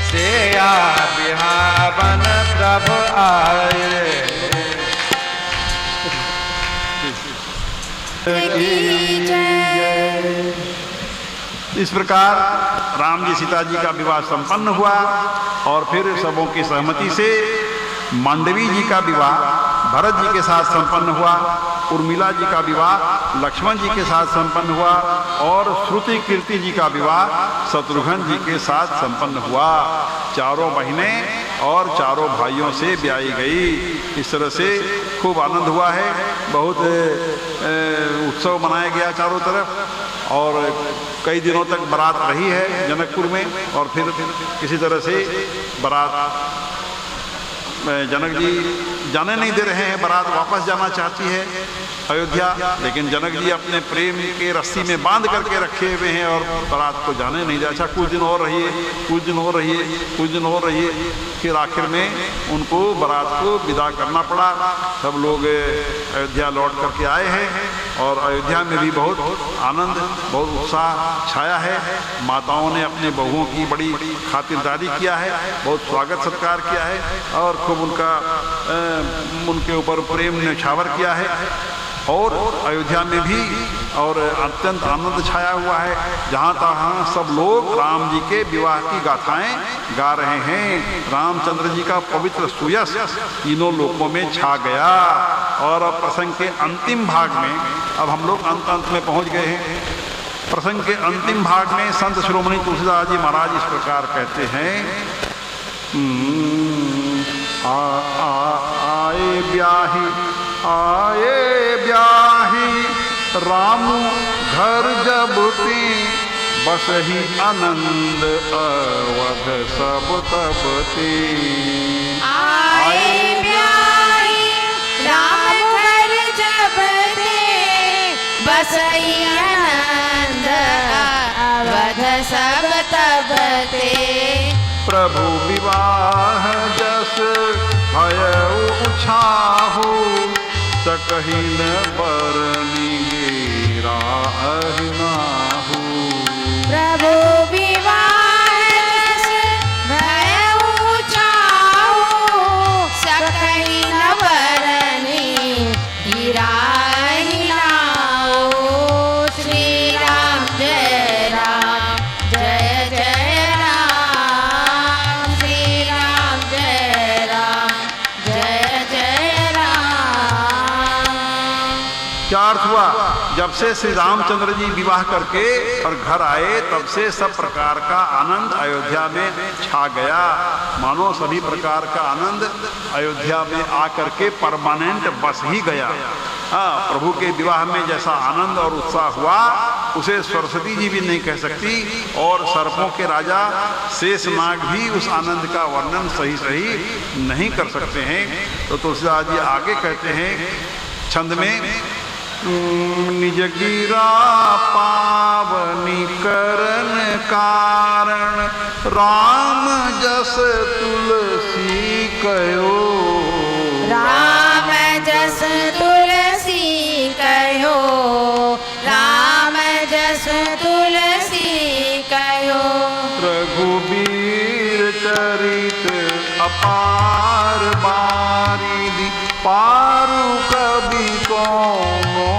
सिया बिहावन प्रभु आए। इस प्रकार राम जी सीता जी का विवाह संपन्न हुआ और फिर सबों की सहमति से मांडवी जी का विवाह भरत जी के साथ संपन्न हुआ। उर्मिला जी का विवाह लक्ष्मण जी के साथ संपन्न हुआ और श्रुति कीर्ति जी का विवाह शत्रुघ्न जी के साथ संपन्न हुआ। चारों बहनें और चारों भाइयों से ब्याही गई। इस तरह से खूब आनंद हुआ है। बहुत उत्सव मनाया गया चारों तरफ और कई दिनों तक बारात रही है जनकपुर में। और फिर किसी तरह से बारात जनक जी जाने नहीं दे रहे हैं, बारात वापस जाना चाहती है अयोध्या, लेकिन जनक जी अपने प्रेम के रस्सी में बांध करके रखे हुए हैं और बारात को जाने नहीं दे। अच्छा कुछ दिन और रहिए, कुछ दिन और रहिए, कुछ दिन और रहिए। फिर आखिर में उनको बारात को विदा करना पड़ा। सब लोग अयोध्या लौट करके आए हैं और अयोध्या में भी बहुत आनंद, बहुत उत्साह छाया है। माताओं ने अपने बहुओं की बड़ी खातिरदारी किया है, बहुत स्वागत सत्कार किया है और खूब उनके ऊपर प्रेम न्यौछावर किया है। और अयोध्या में भी और अत्यंत आनंद छाया हुआ है। जहाँ तहाँ सब लोग राम जी के विवाह की गाथाएं गा रहे हैं। रामचंद्र जी का पवित्र सुयश तीनों लोकों में छा गया। और अब प्रसंग के अंतिम भाग में, अब हम लोग अंत में पहुँच गए हैं। प्रसंग के अंतिम भाग में संत शिरोमणि तुलसीदास जी महाराज इस प्रकार कहते हैं, आए ब्याही आए राम घर जब ते बस ही आनंद अवध सब तब ते। आए ब्याही राम घर जब ते बसई आनंद अवध सब तब ते। प्रभु विवाह जस भयउ उछाहु सकहि न बरनि गिरा अहिनाहु। प्रभु विवाह जस भयउ छाहु सकहि न बरनि गिरा अहिनाहु। श्री राम जय राम जय जय राम। श्री राम जय राम जय जय राम। क्या अर्थ हुआ? जब से श्री रामचंद्र जी विवाह करके और घर आए तब से सब प्रकार का आनंद अयोध्या में छा गया। मानो सभी प्रकार का आनंद अयोध्या में आकर के परमानेंट बस ही गया। हाँ, प्रभु के विवाह में जैसा आनंद और उत्साह हुआ उसे सरस्वती जी भी नहीं कह सकती और सर्पों के राजा शेषनाग भी उस आनंद का वर्णन सही सही नहीं कर सकते हैं। तो तुलसीदास जी आगे कहते हैं छंद में, निज गिरा पावनी करन कारण राम जस तुलसी कयो। राम जस तुलसी कहो राम जस तुलसी कहो। रघुबीर चरित अपार बारिधि पारु कवि कौनो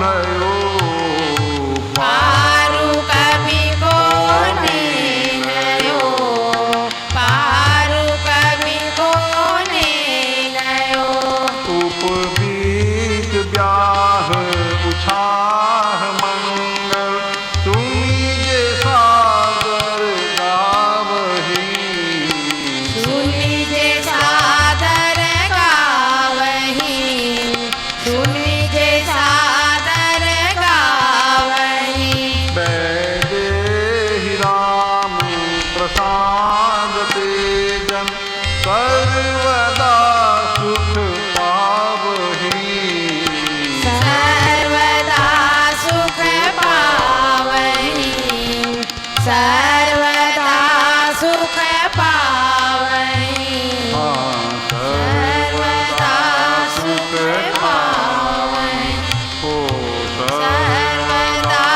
लयो। पारु कवि कोने लयो पारु कवि कोने लयो। उपबीत ब्याह उछाह मंगल सुनिजे सागर गावही। सुनिजे सादर गावही सुनिजे सादर गावही। बैदेहि राम प्रसाद तेजन सर्वदा सुख पावही। सर्वदा सुख पावही सर्वदा सुख पावही। सर्वदा सुख पावही सर्वदा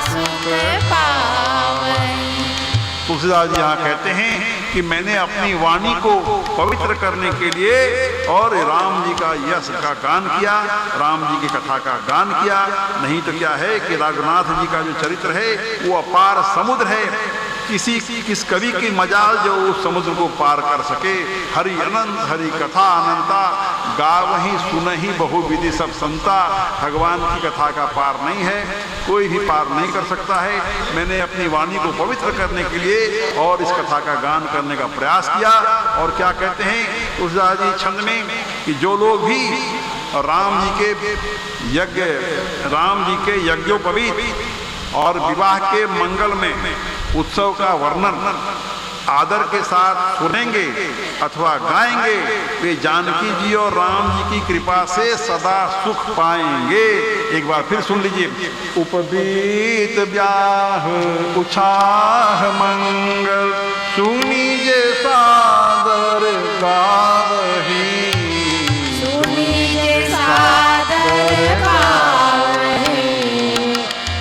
सुख पावही। तुलसीदास जी यहाँ कहते हैं कि मैंने अपनी वाणी को पवित्र करने के लिए और राम जी का यश का गान किया, राम जी की कथा का गान किया। नहीं तो क्या है कि रघुनाथ जी का जो चरित्र है वो अपार समुद्र है। किस कवि की मजाल जो उस समुद्र को पार कर सके। हरि अनंत हरि कथा अनंता गावही सुनहि बहु विधि सब संता। भगवान की कथा का पार नहीं है, कोई भी पार नहीं कर सकता है। मैंने अपनी वाणी को पवित्र करने के लिए और इस कथा का गान करने का प्रयास किया। और क्या कहते हैं तुलसीदास जी छंद में कि जो लोग भी राम जी के यज्ञोपवीत और विवाह के मंगल में उत्सव का वर्णन आदर के साथ सुनेंगे अथवा गाएंगे वे जानकी जी और राम जी की कृपा से सदा सुख पाएंगे। एक बार फिर सुन लीजिए। उपबीत ब्याह उछाह मंगल सुनिजे सादर गावही। सुनिजे सादर गावही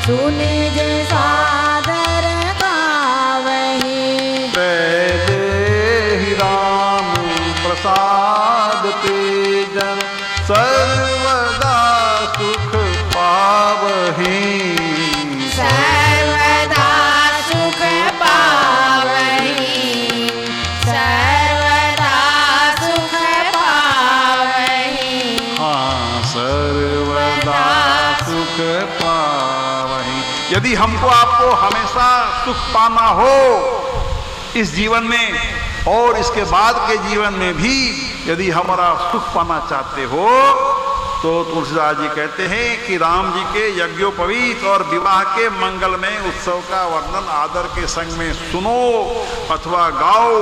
सुनिजे सादर गावही। बैदेहि राम प्रसाद तेजन सर्वदा सुख पावही। सर्वदा सुख पावही सर्वदा सुख पावही। हाँ, सर्वदा सुख पावही। यदि हमको आपको हमेशा सुख पाना हो इस जीवन में और इसके बाद के जीवन में भी यदि हमारा सुख पाना चाहते हो तो तुलसीदास जी कहते हैं कि राम जी के यज्ञोपवीत और विवाह के मंगलमय उत्सव का वर्णन आदर के संग में सुनो अथवा गाओ,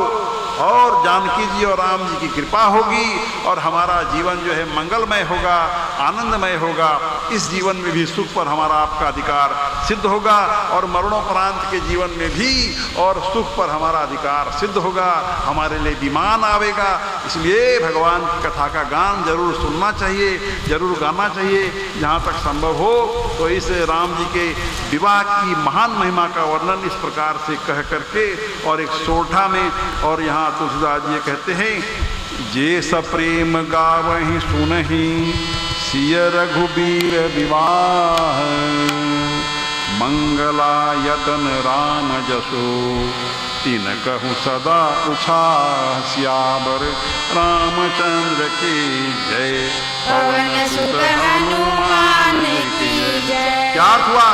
और जानकी जी और राम जी की कृपा होगी और हमारा जीवन जो है मंगलमय होगा, आनंदमय होगा। इस जीवन में भी सुख पर हमारा आपका अधिकार सिद्ध होगा और मरणोपरांत के जीवन में भी और सुख पर हमारा अधिकार सिद्ध होगा, हमारे लिए विमान आवेगा। इसलिए भगवान की कथा का गान जरूर सुनना चाहिए, जरूर गाना चाहिए जहाँ तक संभव हो। तो इस राम जी के विवाह की महान महिमा का वर्णन इस प्रकार से कह करके और एक सोठा में, और यहाँ तुलसीदास जी कहते हैं, जे सप्रेम गावहि सुनहि सिय रघुबीर विवाह, मंगलायतन राम जसो तीन कहूँ सदा उत्साह, सियावर रामचंद्र की जय, पवन सुत हनुमान की जय। क्या अर्थ हुआ?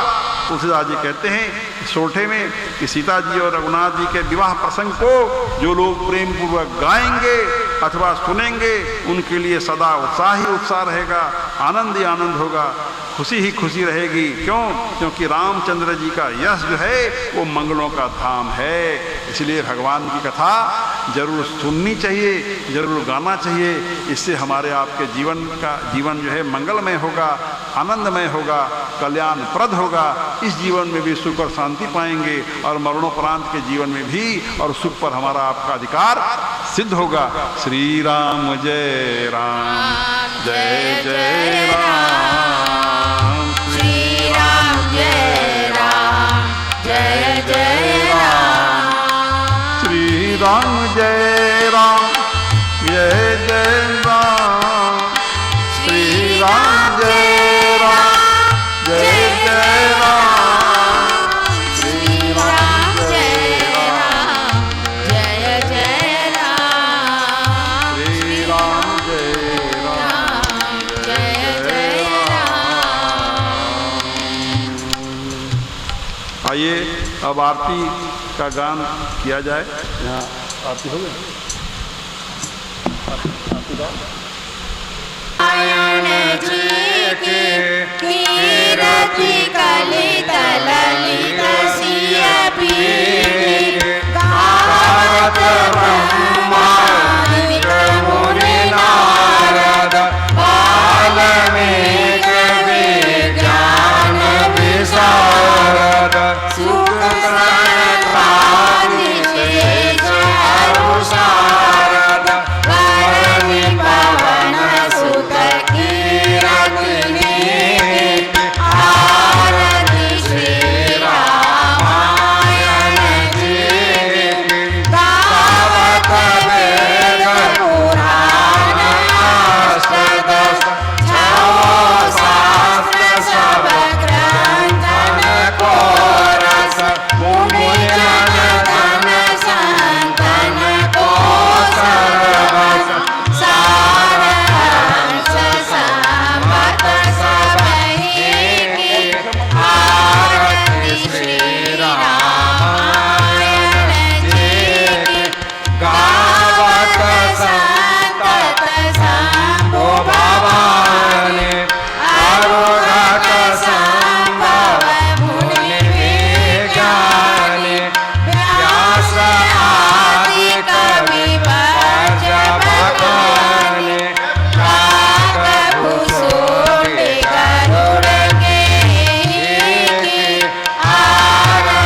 तुलसीदास जी कहते हैं सोठे में कि सीता जी और रघुनाथ जी के विवाह प्रसंग को जो लोग प्रेम पूर्वक गाएंगे अथवा सुनेंगे उनके लिए सदा उत्साह ही उत्साह रहेगा, आनंद ही आनंद होगा, खुशी ही खुशी रहेगी। क्यों? क्योंकि रामचंद्र जी का यश जो है वो मंगलों का धाम है। इसलिए भगवान की कथा जरूर सुननी चाहिए, जरूर गाना चाहिए। इससे हमारे आपके जीवन जो है मंगलमय होगा, आनंदमय होगा, कल्याणप्रद होगा। इस जीवन में भी सुख और शांति पाएंगे और मरणोपरांत के जीवन में भी और सुख पर हमारा आपका अधिकार सिद्ध होगा। श्री राम जय राम, जय जय राम, श्री राम जय राम, जय जय राम, श्री राम जय राम, जय जय राम, श्री राम जय राम, जय जय राम, श्री राम जय राम, जय जय राम, श्री राम जय राम, जय जय राम। आइए अब आरती का गान किया जाए। यहाँ आरती हो गई, आरती गाओ। आया